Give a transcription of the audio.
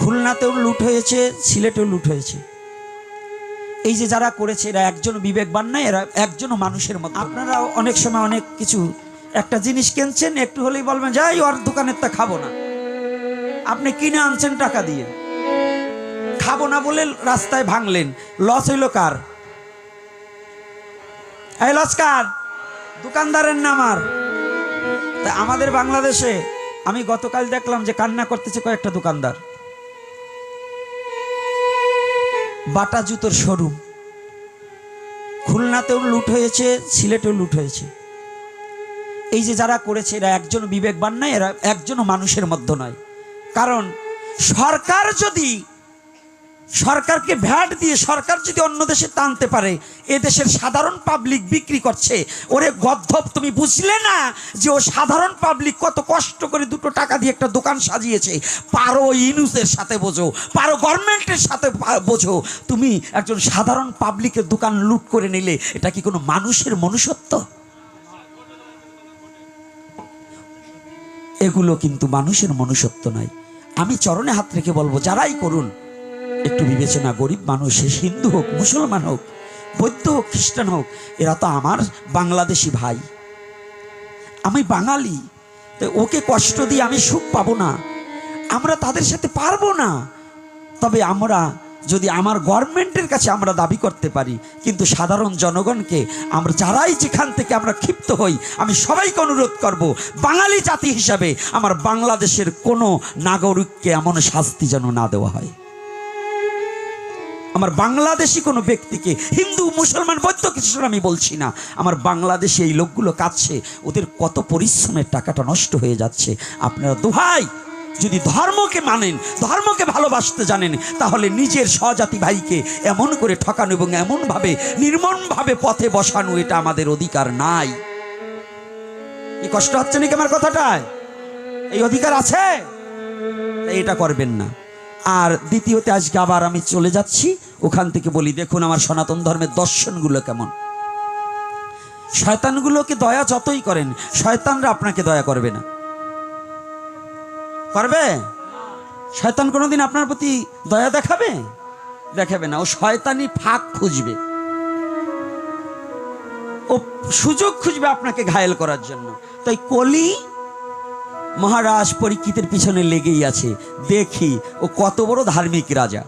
খুলনাতেও লুট হয়েছে, সিলেটেও লুট হয়েছে। এই যে যারা করেছে এরা একজন বিবেকবান না, এরা একজনও মানুষের মতো। আপনারা অনেক সময় অনেক কিছু একটা জিনিস কিনছেন, একটু হলেই বলবেন যাই ওর দোকানের তা খাবো না। আপনি কিনে আনছেন টাকা দিয়ে, খাবো না বলে রাস্তায় ভাঙলেন, লস হইল কার? এই লস কার? দোকানদারের না আমার? তা আমাদের বাংলাদেশে আমি গতকাল দেখলাম যে কান্না করতেছে কয়েকটা দোকানদার। বাটা জুতোর শোরুম, খুলনাতেও লুট হয়েছে, সিলেটেও লুট হয়েছে। এই যে যারা করেছে এরা একজন বিবেকবান না, এরা একজনও মানুষের মধ্যে নয়। কারণ সরকারকে ভ্যাট দিয়ে সরকার যদি অন্য দেশে টানতে পারে, এ দেশের সাধারণ পাবলিক বিক্রি করছে। ওরে গদ্ধব, তুমি বুঝলে না যে ও সাধারণ পাবলিক কত কষ্ট করে দুটো টাকা দিয়ে একটা দোকান সাজিয়েছে? পারো ইউনুসের সাথে বোঝো, পারো গভর্নমেন্টের সাথে বোঝো, তুমি একজন সাধারণ পাবলিকের দোকান লুট করে নিলে এটা কি কোনো মানুষের মনুষ্যত্ব? এগুলো কিন্তু মানুষের মনুষ্যত্ব নয়। আমি চরণে হাত রেখে বলবো, যারাই করুন একটু বিবেচনা। গরিব মানুষ, সে হিন্দু হোক, মুসলমান হোক, বৌদ্ধ হোক, খ্রিস্টান হোক, এরা তো আমার বাংলাদেশি ভাই। আমি বাঙালি, তো ওকে কষ্ট দিয়ে আমি সুখ পাবো না, আমরা তাদের সাথে পারবো না। তবে আমরা যদি আমার গভর্নমেন্টের কাছে আমরা দাবি করতে পারি, কিন্তু সাধারণ জনগণকে আমরা যারাই যেখান থেকে আমরা ক্ষিপ্ত হই, আমি সবাইকে অনুরোধ করব, বাঙালি জাতি হিসাবে আমার বাংলাদেশের কোনো নাগরিককে এমন শাস্তি যেন না দেওয়া হয়। আমার বাংলাদেশি কোনো ব্যক্তিকে, হিন্দু মুসলমান বৌদ্ধ খ্রিস্টান আমি বলছি না, আমার বাংলাদেশে এই লোকগুলো কাঁদছে, ওদের কত পরিশ্রমের টাকাটা নষ্ট হয়ে যাচ্ছে। আপনারা দোহাই, যদি ধর্মকে মানেন, ধর্মকে ভালোবাসতে জানেন, তাহলে নিজের স্বজাতি ভাইকে এমন করে ঠকানো এবং এমনভাবে নির্মমভাবে পথে বসানো, এটা আমাদের অধিকার নাই। কি কষ্ট হচ্ছে নাকি আমার কথাটায়? এই অধিকার আছে, এটা করবেন না। আর দ্বিতীয়তে, আজকে আবার আমি চলে যাচ্ছি, ওখান থেকে বলি, দেখুন আমার সনাতন ধর্মের দর্শনগুলো কেমন। শয়তানগুলোকে দয়া যতই করেন, শয়তানরা আপনাকে দয়া করবে না। করবে? শয়তান কোনোদিন আপনার প্রতি দয়া দেখাবে? দেখাবে না। ও শয়তানি ফাঁক খুঁজবে, ও সুযোগ খুঁজবে আপনাকে ঘায়েল করার জন্য। তাই কলি মহারাজ পরীক্ষিতের পিছনে লেগেই আছে, দেখি ও কত বড় ধার্মিক রাজা।